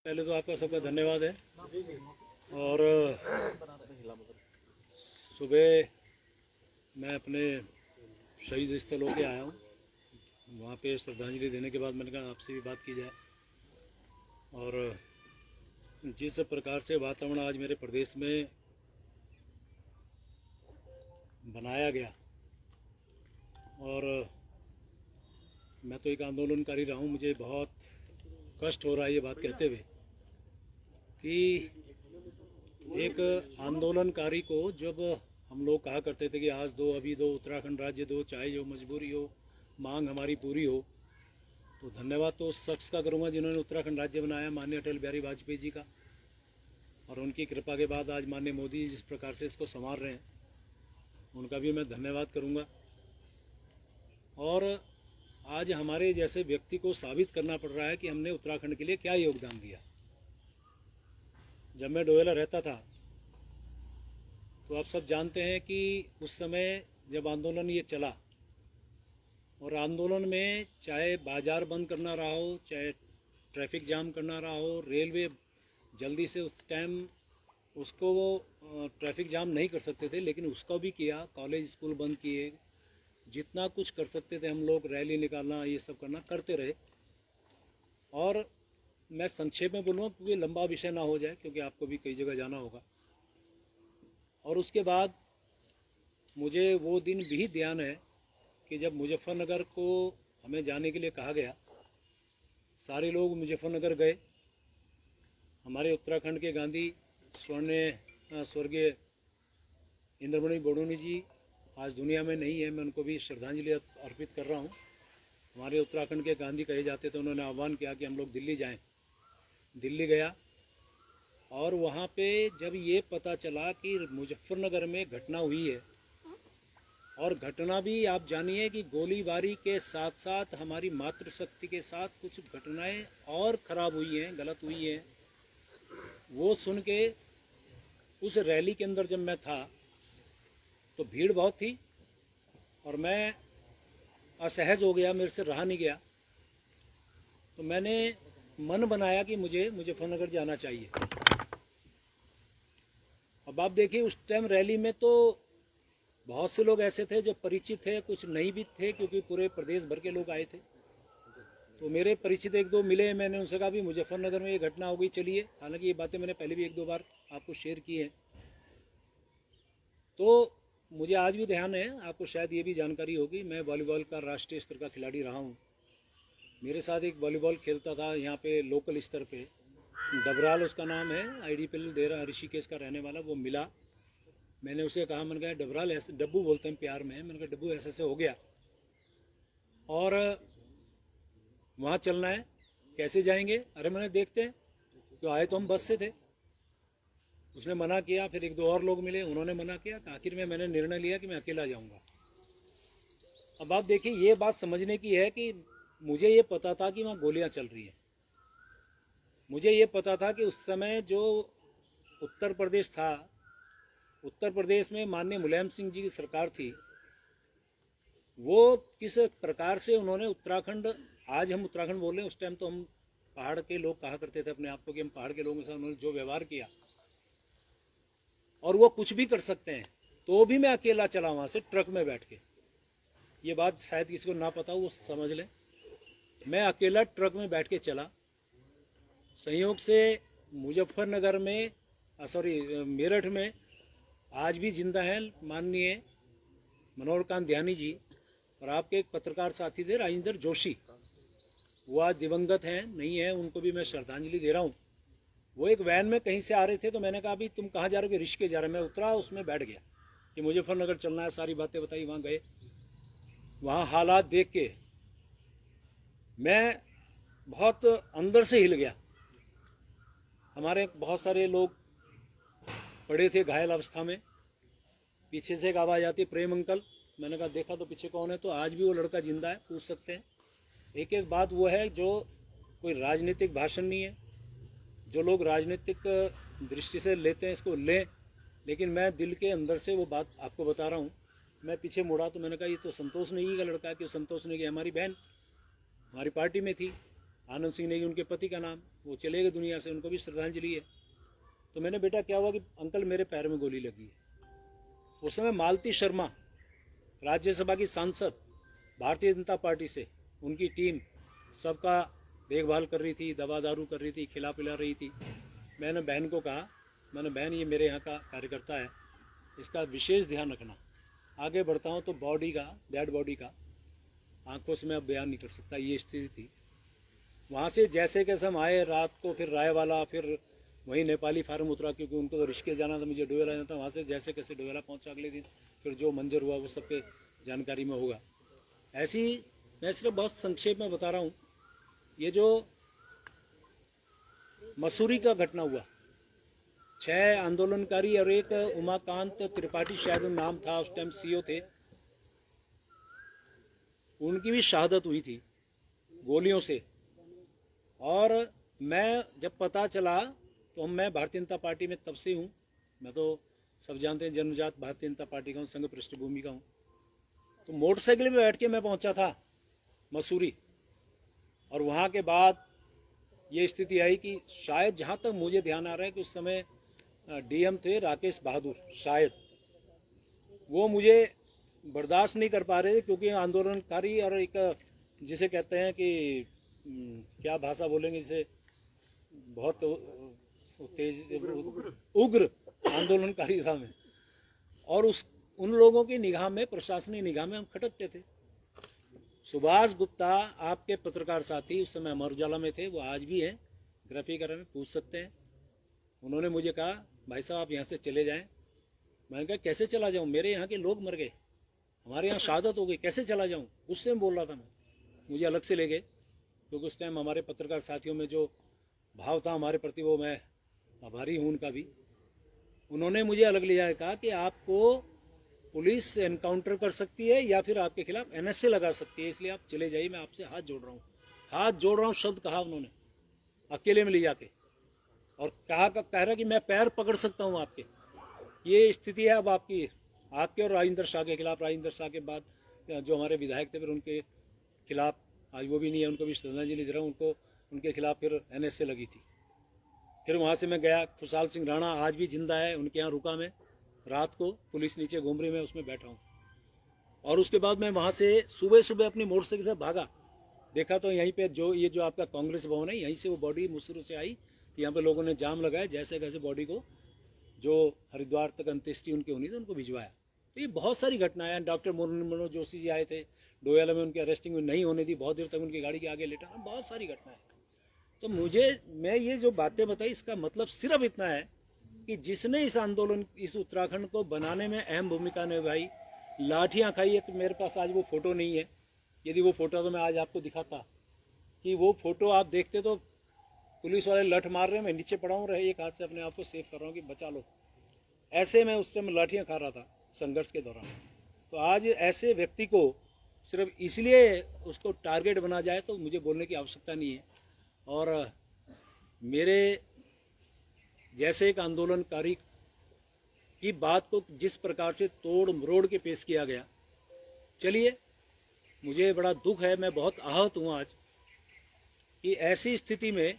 पहले तो आपका सबका धन्यवाद है। और सुबह मैं अपने शहीद स्थल होके आया हूँ। वहाँ पे श्रद्धांजलि देने के बाद मैंने कहा आपसे भी बात की जाए। और जिस प्रकार से वातावरण आज मेरे प्रदेश में बनाया गया, और मैं तो एक आंदोलनकारी रहा हूँ, मुझे बहुत कष्ट हो रहा है ये बात कहते हुए कि एक आंदोलनकारी को जब हम लोग कहा करते थे कि आज दो, अभी दो, उत्तराखंड राज्य दो, चाहे जो मजबूरी हो, मांग हमारी पूरी हो, तो धन्यवाद तो उस शख्स का करूँगा जिन्होंने उत्तराखंड राज्य बनाया, माननीय अटल बिहारी वाजपेयी जी का। और उनकी कृपा के बाद आज माननीय मोदी जिस प्रकार से इसको संभाल रहे हैं, उनका भी मैं धन्यवाद करूँगा। और आज हमारे जैसे व्यक्ति को साबित करना पड़ रहा है कि हमने उत्तराखंड के लिए क्या योगदान दिया। जब मैं डोएला रहता था तो आप सब जानते हैं कि उस समय जब आंदोलन ये चला, और आंदोलन में चाहे बाजार बंद करना रहा हो, चाहे ट्रैफिक जाम करना रहा हो, रेलवे जल्दी से उस टाइम उसको वो ट्रैफिक जाम नहीं कर सकते थे, लेकिन उसका भी किया, कॉलेज स्कूल बंद किए, जितना कुछ कर सकते थे हम लोग, रैली निकालना, ये सब करना, करते रहे। और मैं संक्षेप में बोलूँगा क्योंकि लंबा विषय ना हो जाए, क्योंकि आपको भी कई जगह जाना होगा। और उसके बाद मुझे वो दिन भी ध्यान है कि जब मुजफ्फरनगर को हमें जाने के लिए कहा गया, सारे लोग मुजफ्फरनगर गए। हमारे उत्तराखंड के गांधी स्वर्गीय इंद्रमणि बडोनी जी आज दुनिया में नहीं है, मैं उनको भी श्रद्धांजलि अर्पित कर रहा हूँ। हमारे उत्तराखंड के गांधी कहे जाते थे। उन्होंने आह्वान किया कि हम लोग दिल्ली जाएं। दिल्ली गया, और वहाँ पे जब ये पता चला कि मुजफ्फरनगर में घटना हुई है, और घटना भी आप जानिए कि गोलीबारी के साथ साथ हमारी मातृशक्ति के साथ कुछ घटनाएं और खराब हुई हैं, गलत हुई हैं, वो सुन के उस रैली के अंदर जब मैं था तो भीड़ बहुत थी और मैं असहज हो गया, मेरे से रहा नहीं गया। तो मैंने मन बनाया कि मुझे मुजफ्फरनगर जाना चाहिए। अब आप देखिए उस टाइम रैली में तो बहुत से लोग ऐसे थे जो परिचित थे, कुछ नहीं भी थे, क्योंकि पूरे प्रदेश भर के लोग आए थे। तो मेरे परिचित एक दो मिले, मैंने उनसे कहा भी मुजफ्फरनगर में ये घटना हो गई, चलिए। हालांकि ये बातें मैंने पहले भी एक दो बार आपको शेयर की हैं। तो मुझे आज भी ध्यान है, आपको शायद ये भी जानकारी होगी, मैं वॉलीबॉल का राष्ट्रीय स्तर का खिलाड़ी रहा हूँ। मेरे साथ एक वॉलीबॉल खेलता था यहाँ पे लोकल स्तर पे, डबराल उसका नाम है, IDPL देरा ऋषिकेश का रहने वाला, वो मिला। मैंने उसे कहा, मैंने कहा डबराल, ऐसे डब्बू बोलते हैं प्यार में, मैंने कहा डब्बू ऐसे हो गया और वहाँ चलना है, कैसे जाएंगे? अरे मैंने देखते हैं, तो आए तो हम बस से थे। उसने मना किया, फिर एक दो और लोग मिले, उन्होंने मना किया। आखिर में मैंने निर्णय लिया कि मैं अकेला जाऊंगा। अब आप देखिए, ये बात समझने की है कि मुझे ये पता था कि वहाँ गोलियां चल रही हैं। मुझे ये पता था कि उस समय जो उत्तर प्रदेश था, उत्तर प्रदेश में माननीय मुलायम सिंह जी की सरकार थी, वो किस प्रकार से उन्होंने उत्तराखंड, आज हम उत्तराखंड बोल रहे हैं, उस टाइम तो हम पहाड़ के लोग कहा करते थे अपने आप को कि हम पहाड़ के लोगों के साथ उन्होंने जो व्यवहार किया, और वो कुछ भी कर सकते हैं। तो भी मैं अकेला चला वहां से ट्रक में बैठ के। ये बात शायद किसी को ना पता हो, वो समझ ले। मैं अकेला ट्रक में बैठ के चला। संयोग से मुजफ्फरनगर में, मेरठ में आज भी जिंदा है माननीय मनोहर कांत ध्यानी जी, और आपके एक पत्रकार साथी थे राजेंद्र जोशी, वो आज दिवंगत हैं, नहीं है, उनको भी मैं श्रद्धांजलि दे रहा हूँ। वो एक वैन में कहीं से आ रहे थे, तो मैंने कहा, अभी तुम कहाँ जा रहे हो? ऋषिकेश जा रहे। मैं उतरा, उसमें बैठ गया कि मुजफ्फरनगर चलना है, सारी बातें बताई। वहाँ गए, वहाँ हालात देख के मैं बहुत अंदर से हिल गया। हमारे बहुत सारे लोग पड़े थे घायल अवस्था में। पीछे से एक आवाज़ आती, प्रेम अंकल। मैंने कहा देखा तो पीछे कौन है, तो आज भी वो लड़का जिंदा है, पूछ सकते हैं। एक एक बात वो है जो कोई राजनीतिक भाषण नहीं है, जो लोग राजनीतिक दृष्टि से लेते हैं इसको लें, लेकिन मैं दिल के अंदर से वो बात आपको बता रहा हूँ। मैं पीछे मुड़ा तो मैंने कहा ये तो संतोष नेगी का लड़का है। कि संतोष नेगी हमारी बहन, हमारी पार्टी में थी, आनंद सिंह नेगी उनके पति का नाम, वो चले गए दुनिया से, उनको भी श्रद्धांजलि है। तो मैंने बेटा क्या हुआ कि अंकल मेरे पैर में गोली लगी है। उस समय मालती शर्मा राज्यसभा की सांसद भारतीय जनता पार्टी से, उनकी टीम सबका देखभाल कर रही थी, दवा दारू कर रही थी, खिला पिला रही थी। मैंने बहन को कहा, मैंने बहन ये मेरे यहाँ का कार्यकर्ता है, इसका विशेष ध्यान रखना। आगे बढ़ता हूँ तो बॉडी का, डेड बॉडी का आंखों से मैं अब बयान नहीं कर सकता, ये स्थिति थी। वहाँ से जैसे कैसे हम आए रात को, फिर रायवाला, फिर वहीं नेपाली फार्म उतरा क्योंकि उनको तो ऋषिकेश जाना था, मुझे डोवेला जाना था। वहाँ से जैसे कैसे डोवेला पहुँचा अगले दिन, फिर जो मंजर हुआ वो सबके जानकारी में होगा। ऐसी मैं सिर्फ बहुत संक्षेप में बता रहा हूँ। ये जो मसूरी का घटना हुआ, 6 आंदोलनकारी और एक उमाकांत त्रिपाठी शायद नाम था, उस टाइम सीओ थे, उनकी भी शहादत हुई थी गोलियों से। और मैं जब पता चला तो मैं भारतीय जनता पार्टी में तब से हूँ, मैं तो सब जानते हैं जन्मजात भारतीय जनता पार्टी का हूँ, संघ पृष्ठभूमि का हूँ। तो मोटरसाइकिल में बैठ के मैं पहुंचा था मसूरी, और वहाँ के बाद ये स्थिति आई कि शायद जहाँ तक मुझे ध्यान आ रहा है कि उस समय डीएम थे राकेश बहादुर, शायद वो मुझे बर्दाश्त नहीं कर पा रहे थे, क्योंकि आंदोलनकारी और एक जिसे कहते हैं कि क्या भाषा बोलेंगे, जिसे बहुत तेज उग्र आंदोलनकारी था मैं, और उन लोगों की निगाह में, प्रशासनिक निगाह में हम खटकते थे। सुभाष गुप्ता आपके पत्रकार साथी उस समय अमर उजाला में थे, वो आज भी हैं, ग्राफिकर में पूछ सकते हैं। उन्होंने मुझे कहा भाई साहब आप यहाँ से चले जाएं। मैंने कहा कैसे चला जाऊँ, मेरे यहाँ के लोग मर गए, हमारे यहाँ शहादत हो गई, कैसे चला जाऊँ। उससे बोल रहा था मैं, मुझे अलग से ले गए, क्योंकि उस टाइम हमारे पत्रकार साथियों में जो भाव था हमारे प्रति, वो मैं आभारी हूँ उनका भी। उन्होंने मुझे अलग ले जाकर कहा कि आपको पुलिस एनकाउंटर कर सकती है या फिर आपके खिलाफ एनएसए लगा सकती है, इसलिए आप चले जाइए, मैं आपसे हाथ जोड़ रहा हूँ। हाथ जोड़ रहा हूँ शब्द कहा उन्होंने, अकेले में ले जाके, और कह रहा कि मैं पैर पकड़ सकता हूँ आपके। ये स्थिति है अब आपकी, आपके और राजेंद्र शाह के खिलाफ। राजेंद्र शाह के बाद जो हमारे विधायक थे फिर उनके खिलाफ, आज वो भी नहीं है, उनको भी श्रद्धांजलि दे रहा हूँ, उनको उनके खिलाफ फिर एनएसए लगी थी। फिर वहाँ से मैं गया, खुशहाल सिंह राणा आज भी जिंदा है, उनके यहाँ रुका मैं रात को, पुलिस नीचे घूम रही, मैं उसमें बैठा हूँ। और उसके बाद मैं वहाँ से सुबह सुबह अपनी मोटरसाइकिल से भागा, देखा तो यहीं पे जो आपका कांग्रेस भवन है, यहीं से वो बॉडी मुसरू से आई। तो यहाँ पे लोगों ने जाम लगाया, जैसे कैसे बॉडी को जो हरिद्वार तक अंत्येष्टि उनकी होनी थी उनको भिजवाया। तो ये बहुत सारी घटनाएं। डॉक्टर मनोज जोशी जी आए थे डोयाला में, उनकी अरेस्टिंग में नहीं होने दी, बहुत देर तक उनकी गाड़ी के आगे लेटा, बहुत सारी घटनाएं। तो मैं ये जो बातें बताई, इसका मतलब सिर्फ इतना है कि जिसने इस आंदोलन, इस उत्तराखंड को बनाने में अहम भूमिका निभाई, लाठियां खाई है। तो मेरे पास आज वो फोटो नहीं है, यदि वो फोटो तो मैं आज आपको दिखाता, कि वो फोटो आप देखते तो पुलिस वाले लठ मार रहे हैं, मैं नीचे पड़ा हूँ, रहे एक हाथ से अपने आप को सेव कर रहा हूँ कि बचा लो। ऐसे मैं उस टाइम लाठियाँ खा रहा था संघर्ष के दौरान। तो आज ऐसे व्यक्ति को सिर्फ इसलिए उसको टारगेट बना जाए तो मुझे बोलने की आवश्यकता नहीं है। और मेरे जैसे एक आंदोलनकारी की बात को जिस प्रकार से तोड़ मरोड़ के पेश किया गया, चलिए मुझे बड़ा दुख है, मैं बहुत आहत हूँ आज कि ऐसी स्थिति में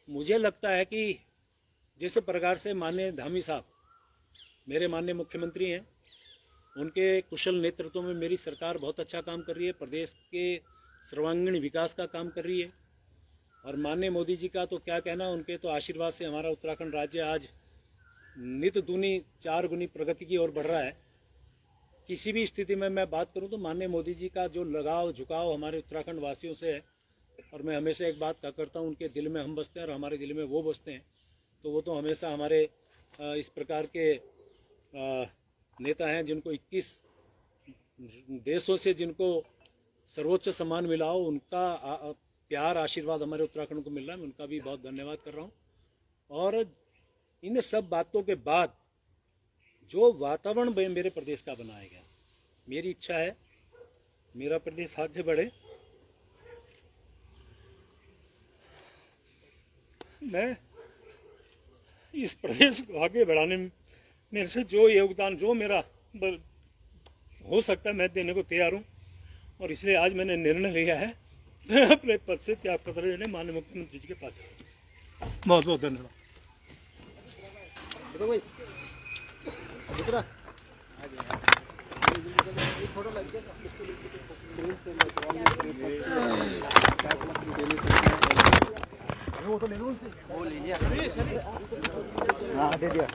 मुझे लगता है कि जिस प्रकार से माननीय धामी साहब मेरे माननीय मुख्यमंत्री हैं, उनके कुशल नेतृत्व में मेरी सरकार बहुत अच्छा काम कर रही है, प्रदेश के सर्वांगीण विकास का काम कर रही है। और माननीय मोदी जी का तो क्या कहना, उनके तो आशीर्वाद से हमारा उत्तराखंड राज्य आज नित दूनी 4 गुनी प्रगति की ओर बढ़ रहा है। किसी भी स्थिति में मैं बात करूं तो माननीय मोदी जी का जो लगाव झुकाव हमारे उत्तराखंड वासियों से है, और मैं हमेशा एक बात करता हूं, उनके दिल में हम बसते हैं और हमारे दिल में वो बसते हैं। तो वो तो हमेशा हमारे इस प्रकार के नेता हैं जिनको 21 देशों से जिनको सर्वोच्च सम्मान मिला हो, उनका प्यार आशीर्वाद हमारे उत्तराखंड को मिल रहा है, मैं उनका भी बहुत धन्यवाद कर रहा हूँ। और इन सब बातों के बाद जो वातावरण मेरे प्रदेश का बनाया गया, मेरी इच्छा है मेरा प्रदेश आगे बढ़े। मैं इस प्रदेश को आगे बढ़ाने में मेरे से जो योगदान, जो मेरा हो सकता है, मैं देने को तैयार हूँ। और इसलिए आज मैंने निर्णय लिया है अपने पद से त्याग पत्र लेने माननीय मुख्यमंत्री जी के पास है। बहुत बहुत धन्यवाद। वो तो ले लो, वो ले लिया। हाँ दे दिया।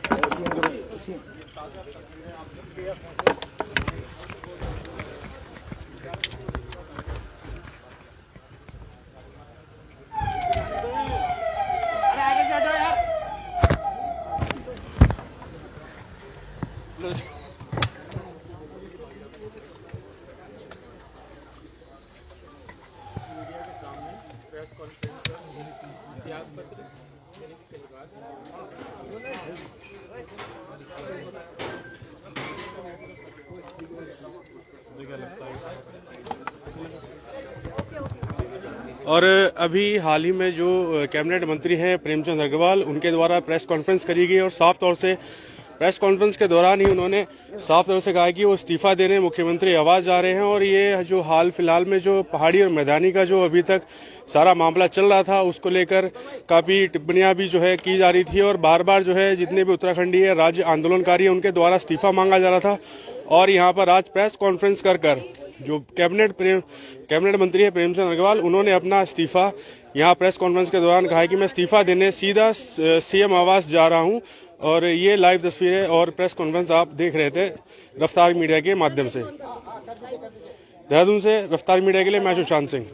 और अभी हाल ही में जो कैबिनेट मंत्री हैं प्रेमचंद अग्रवाल, उनके द्वारा प्रेस कॉन्फ्रेंस करी गई और साफ तौर से प्रेस कॉन्फ्रेंस के दौरान ही उन्होंने साफ तौर से कहा कि वो इस्तीफा देने मुख्यमंत्री आवाज जा रहे हैं। और ये जो हाल फिलहाल में जो पहाड़ी और मैदानी का जो अभी तक सारा मामला चल रहा था, उसको लेकर काफी टिप्पणियां भी जो है की जा रही थी और बार बार जो है जितने भी उत्तराखंडी है राज्य आंदोलनकारी है उनके द्वारा इस्तीफा मांगा जा रहा था। और यहाँ पर आज प्रेस कॉन्फ्रेंस कर जो कैबिनेट मंत्री है प्रेमचंद अग्रवाल, उन्होंने अपना इस्तीफा यहाँ प्रेस कॉन्फ्रेंस के दौरान कहा कि मैं इस्तीफा देने सीधा सीएम आवास जा रहा हूँ। और ये लाइव तस्वीरें और प्रेस कॉन्फ्रेंस आप देख रहे थे रफ्तार मीडिया के माध्यम से। देहरादून से रफ्तार मीडिया के लिए मैं सुशांत सिंह।